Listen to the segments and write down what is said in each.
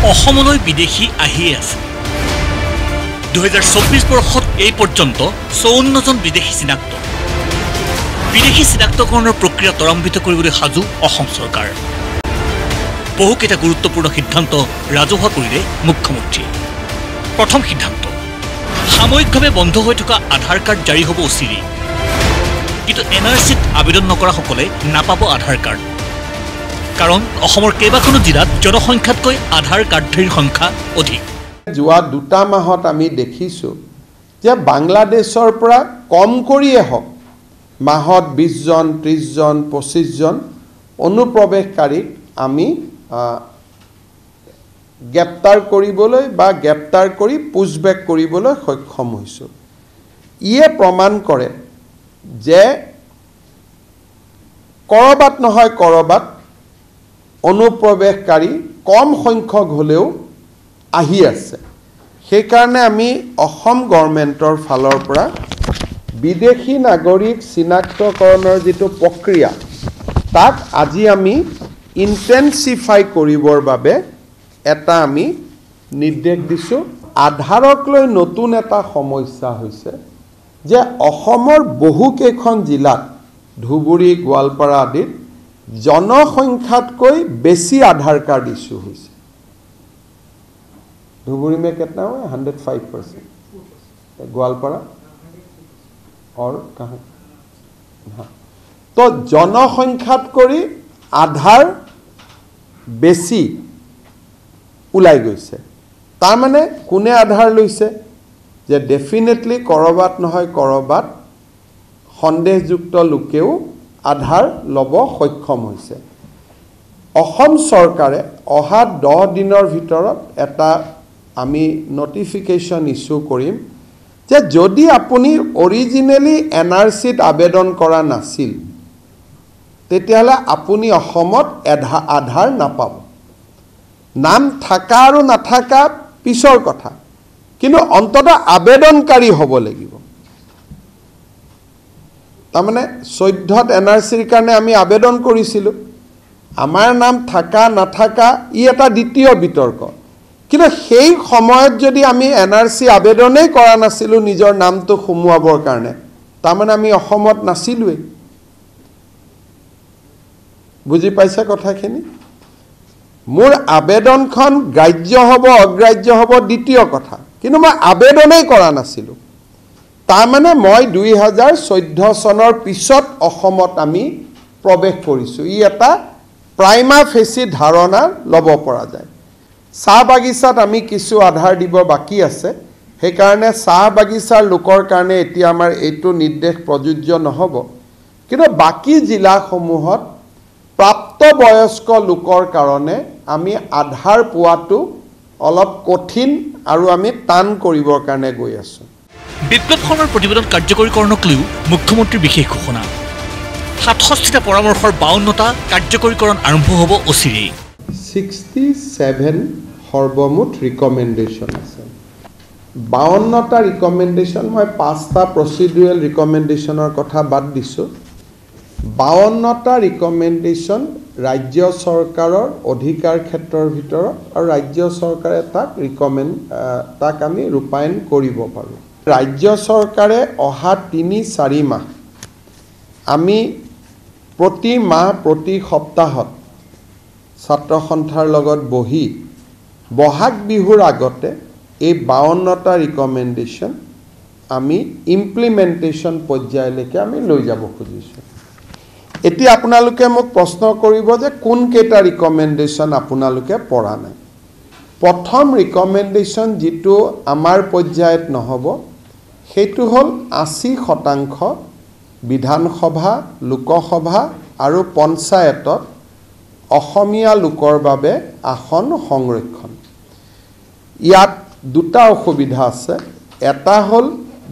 অসমলৈ বিদেশী আহিয়ে আছে 2024 বৰ্ষত এই পৰ্যন্ত 54 জন বিদেশী চিনাক্ত বিদেশী চিনাক্তকৰণৰ প্ৰক্ৰিয়া ত্বৰান্বিত কৰিবলৈ সাজু অসম চৰকাৰ বহুকেইটা গুৰুত্বপূৰ্ণ সিদ্ধান্ত ৰাজহুৱা কৰিলে মুখ্যমন্ত্ৰী প্ৰথম সিদ্ধান্ত সাময়িকভাৱে বন্ধ হৈ থকা আধাৰ কাৰ্ড জাৰি হ'ব অচিৰি কিন্তু এনআৰচিত আবেদন নকৰা সকলে নাপাব আধাৰ কাৰ্ড কাৰণ অসমৰ কেইবাখনো জিলাত জনসংখ্যাতকৈ আধাৰ কাৰ্ডধাৰীৰ সংখ্যা অধিক যোৱা দুটা মাহত আমি দেখিছো যে বাংলাদেশৰ পৰা কম কৰিয়ে হওক মাহত 20 জন 30 জন 25 জন অনুপ্ৰৱেশকাৰীক আমি গ্ৰেপ্তাৰ কৰিবলৈ বা গ্ৰেপ্তাৰ কৰি পুছবেক কৰিবলৈ সক্ষম হৈছো ইয়ে প্ৰমাণ কৰে যে কৰবাত নহয় কৰবাত অনুপ্ৰৱেশকাৰী কম সংখ্যক হলেও আহি আছে সেই কাৰণে আমি অসম গভৰ্ণমেণ্টৰ ফালৰ পৰা বিদেশী নাগৰিক চিনাক্তকৰণৰ যেটো প্ৰক্ৰিয়া তাক আজি আমি ইনটেনসিফাই কৰিবৰ বাবে এটা আমি নিৰ্দেশ দিছো আধাৰক লৈ নতুন এটা সমস্যা হৈছে যে অসমৰ বহু কেইখন জিলাত ধুবুৰী গোৱালপাৰা আদিত জনসংখ্যাতকৈ বেছি আধাৰ কাৰ্ড ইস্যু হৈছে धुबुरी में कितना हुआ 105% ग्वालपारा और कहाँ हाँ तो जनसंख्यात करी आधार बेसी उलाई गई तार माने कोने आधार लैसे जे डेफिनेटली करबात নহয় करबात सन्देहयुक्त लोकेও आधार लब सक्षम হৈছে অসম চৰকাৰে অহা 10 দিনৰ ভিতৰত এটা আমি নোটিফিকেশন ইস্যু কৰিম যে যদি আপুনি অৰিজিনালি এনআৰসিত আবেদন কৰা নাছিল তেতিয়াহলে আপুনি অসমত আধাৰ নাপাব নাম থাকা আৰু নাথাকা পিছৰ কথা কিন্তু অন্তত আবেদনকাৰী হ'ব লাগিব তাৰমানে 14ত এনআৰসিৰ কাৰণে আমি আবেদন কৰিছিলো আমাৰ নাম থাকা নাথাকা ই এটা দ্বিতীয় বিতৰ্ক কিন্তু সেই সময়ত যদি আমি এনআৰসি আবেদনেই কৰা নাছিলো নিজৰ নামটো খুমুৱাবৰ কাৰণে তাৰমানে আমি অসমত নাছিলুই বুজি পাইছা কথাখিনি মোৰ আবেদনখন গ্ৰাহ্য হ'ব অগ্ৰাহ্য হ'ব দ্বিতীয় কথা কিন্তু মই আবেদনেই কৰা নাছিলো তাৰমানে মই 2014 চনৰ পিছত অসমত আমি প্ৰৱেশ কৰিছো ই এটা प्राइमा फेसी धारणा लब परा जाए चाह बागिचात आमी किछु आधार দিব बाकी আছে সেই কাৰণে চাহ বাগিচাৰ লোকৰ কাৰণে এতিয়া আমাৰ এইটো নিৰ্দেশ প্ৰযোজ্য নহব কিন্তু বাকি জিলা সমূহত প্ৰাপ্তবয়স্ক লোকৰ কাৰণে আমি আধাৰ পোৱাটো অলপ কঠিন আৰু আমি টান কৰিবৰ কাৰণে গৈ আছো বিপ্লৱখনৰ প্ৰতিবেদন কাৰ্যকৰীকৰণক লৈ মুখ্যমন্ত্ৰীৰ বিশেষ ঘোষণা 67টা পৰামৰ্শৰ 52টা কাৰ্যকৰীকৰণ আৰম্ভ হ'ব অচিৰেই 67 সৰ্বমুঠ ৰিকমেন্ডেশন আছে 52টা ৰিকমেন্ডেশন মই 5টা প্ৰচিডুৰেল ৰিকমেন্ডেশনৰ কথা বাদ দিছো 52টা ৰিকমেন্ডেশন ৰাজ্য চৰকাৰৰ অধিকাৰ ক্ষেত্ৰৰ ভিতৰত আৰু ৰাজ্য চৰকাৰে তাক আমি ৰূপায়ণ কৰিব পাৰো ৰাজ্য চৰকাৰে অহা 3-4 মাহ আমি प्रति माह प्रति सप्ताहत छात्र सन्थार लगत बही बहाग बिहुर आगते ए 52टा रिकमेंडेशन आमी इम्प्लिमेंटेशन पर्यायলৈকে আমি লৈ যাব খুজিছো এটি আপোনালোকে মোক প্ৰশ্ন কৰিব যে কোন কেটা ৰিকমেন্ডেশন আপোনালোকে পঢ়া নাই প্ৰথম ৰিকমেন্ডেশন যেটো আমাৰ পৰ্যায়ত নহব হেতু হল 80% বিধানসভা লোকসভা আৰু পঞ্চায়তত অসমীয়া লোকৰ বাবে আসন সংৰক্ষণ ইয়াত দুটা অসুবিধা আছে এটা হল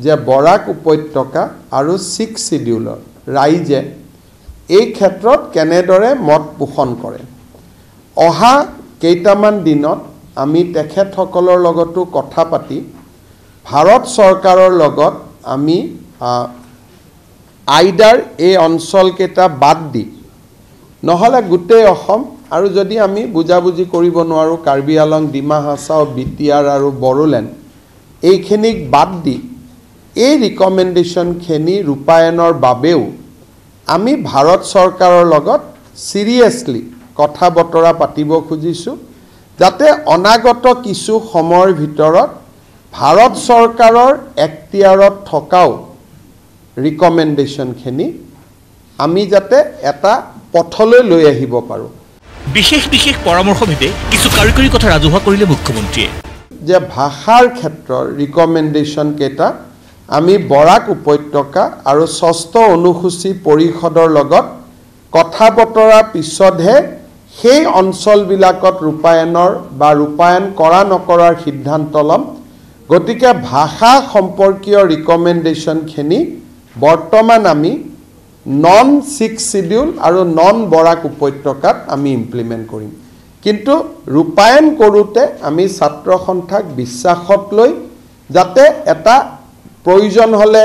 যে বৰাক উপত্যকা আৰু 6 শিডিউলৰ ৰাইজে এই ক্ষেত্ৰত কেনেদৰে মত পোষণ কৰে অহা কেইটামান দিনত আমি তেখেতসকলৰ লগতো কথা পাতি ভাৰত চৰকাৰৰ লগত আমি আইডাৰ এই অঞ্চল কেটা বাদ দি নহলে গুটে অসম আৰু যদি আমি বুজাবুজি কৰিব নোৱাৰোঁ কাৰ্বি আলং ডিমা হাছাও বিটিআৰ আৰু বড়োলেণ্ড এইখিনিক বাদ দি এই ৰিকমেণ্ডেশ্যনখিনি ৰূপায়ণৰ বাবেও আমি ভাৰত চৰকাৰৰ লগত চিৰিয়াছলি কথা বতৰা পাতিব খুজিছোঁ যাতে অনাগত কিছু সময়ৰ ভিতৰত ভাৰত চৰকাৰৰ এখতিয়াৰত থকাও ৰিকমেণ্ডেশ্যনখিনি আমি যাতে এটা পথলৈ লৈ আহিব পাৰোঁ বিশেষ বিশেষ পৰামৰ্শভেদে কিছু কাৰিকৰী কথা ৰাজহুৱা কৰিলে মুখ্যমন্ত্ৰীয়ে যে ভাষাৰ ক্ষেত্ৰৰ ৰিকমেণ্ডেশ্যন কেইটা আমি বৰাক উপত্যকা আৰু ৬ষ্ঠ অনুসূচী পৰিষদৰ লগত কথা বতৰা পিছতহে সেই অঞ্চলবিলাকত ৰূপায়ণ কৰা নকৰাৰ সিদ্ধান্ত ল'ম গতিকে ভাষা সম্পৰ্কীয় ৰিকমেণ্ডেশ্যনখিনি বৰ্তমান আমি নন 6 শিডিউল আৰু নন বৰাক উপত্যকাত আমি ইমপ্লিমেণ্ট কৰিম কিন্তু ৰূপায়ণ কৰোঁতে আমি ছাত্ৰ সন্থাক বিশ্বাসত লৈ যাতে এটা প্ৰয়োজন হ'লে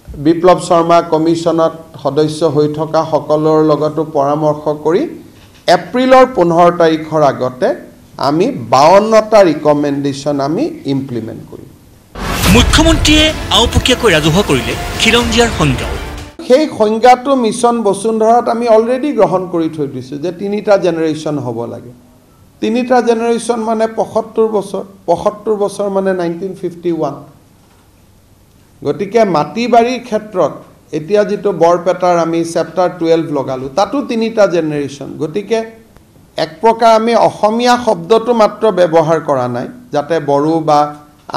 বিপ্লৱ শৰ্মা কমিশ্যনত সদস্য হৈ থকা সকলৰ লগতো পৰামৰ্শ কৰি এপ্ৰিলৰ 15 তাৰিখৰ আগতে আমি 52টা ৰিকমেণ্ডেশ্যন আমি ইমপ্লিমেণ্ট কৰিম মুখ্যমন্ত্ৰীয়ে আওপকীয়াকৈ ৰাজহুৱা কৰিলে খিলঞ্জীয়াৰ সংজ্ঞাও সেই সংজ্ঞাটো মিছন বসুন্ধৰাত আমি অলৰেডি গ্ৰহণ কৰি থৈ দিছোঁ যে 3টা জেনেৰেশ্যন হ'ব লাগে 3টা জেনেৰেশ্যন মানে 75 বছৰ মানে 1951 গতিকে মাটি বাৰীৰ ক্ষেত্ৰত এতিয়া যিটো বৰপেটাৰ আমি চেপ্টাৰ 12 লগালোঁ তাতো 3টা জেনেৰেশ্যন গতিকে এক প্ৰকাৰ আমি অসমীয়া শব্দটো মাত্ৰ ব্যৱহাৰ কৰা নাই যাতে বড়ো বা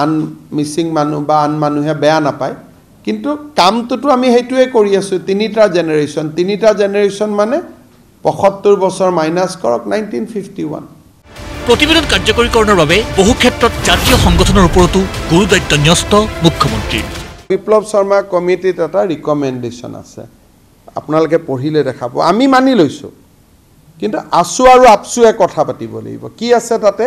আন মিচিং মানুহ বা আন মানুহে বেয়া নাপায় কিন্তু কামটোতো আমি সেইটোৱে কৰি আছোঁ 3টা জেনেৰেশ্যন মানে 75 বছৰ মাইনাছ কৰক 1951 প্ৰতিবেদন কাৰ্যকৰীকৰণৰ বাবে বহু ক্ষেত্ৰত জাতীয় সংগঠনৰ ওপৰতো গুৰু দায়িত্ব ন্যস্ত মুখ্যমন্ত্ৰীৰ বিপ্লৱ শৰ্মা কমিটিত এটা ৰিকমেণ্ডেশ্যন আছে আপোনালোকে পঢ়িলে দেখাব আমি মানি লৈছোঁ কিন্তু আছু আৰু আপছুৱে কথা পাতিব লাগিব কি আছে তাতে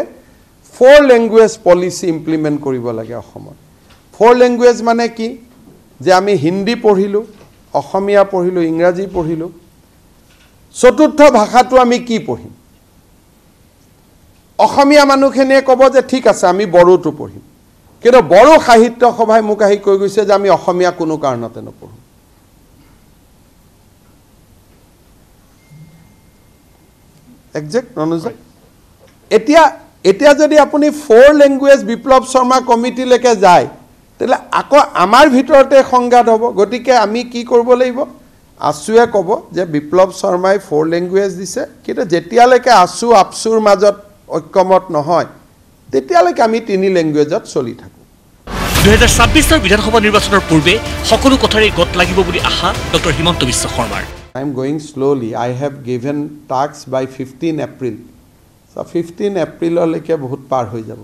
4 লেংগুৱেজ পলিচি ইমপ্লিমেণ্ট কৰিব লাগে অসমত 4 লেংগুৱেজ মানে কি যে আমি হিন্দী পঢ়িলোঁ অসমীয়া পঢ়িলোঁ ইংৰাজী পঢ়িলোঁ চতুৰ্থ ভাষাটো আমি কি পঢ়িম অসমীয়া মানুহখিনিয়ে ক'ব যে ঠিক আছে আমি বড়োটো পঢ়িম কিন্তু বড়ো সাহিত্য সভাই মোক আহি কৈ গৈছে যে আমি অসমীয়া কোনো কাৰণতে নপঢ়োঁ একজেক্ট অনুযায়ী এতিয়া যদি আপুনি 4 লেংগুৱেজ বিপ্লৱ শৰ্মা কমিটিলৈকে যায় তেতিয়াহ'লে আকৌ আমাৰ ভিতৰতে সংঘাত হ'ব গতিকে আমি কি কৰিব লাগিব আছুৱে ক'ব যে বিপ্লৱ শৰ্মাই 4 লেংগুৱেজ দিছে কিন্তু যেতিয়ালৈকে আছু আপছুৰ মাজত ঐক্যমত নহয় তেতিয়ালৈকে আমি 3 লেংগুৱেজত চলি থাকোঁ 2026 বিধানসভা নিৰ্বাচনৰ পূৰ্বে সকলো কথাৰে গত লাগিব বুলি আশা ডক্টৰ হিমন্ত বিশ্ব শৰ্মাৰ I am going slowly. I have given tasks by 15 April. So 15 April লৈকে বহুত পাৰ হৈ যাব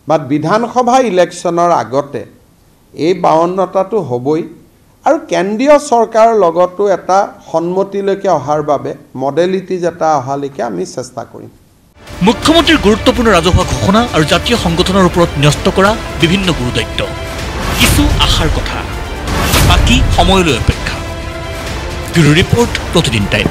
বাট বিধানসভা ইলেকশ্যনৰ আগতে এই 52টাটো হ'বই আৰু কেন্দ্ৰীয় চৰকাৰৰ লগতো এটা সন্মতিলৈকে অহাৰ বাবে মডেলিটিজ এটা অহালৈকে আমি চেষ্টা কৰিম মুখ্যমন্ত্ৰীৰ গুৰুত্বপূৰ্ণ ৰাজহুৱা ঘোষণা আৰু জাতীয় সংগঠনৰ ওপৰত ন্যস্ত কৰা বিভিন্ন গুৰু দায়িত্ব কিছু আশাৰ কথা বাকী সময়লৈ অপেক্ষা ব্যুৰো ৰিপৰ্ট প্ৰতিদিন টাইম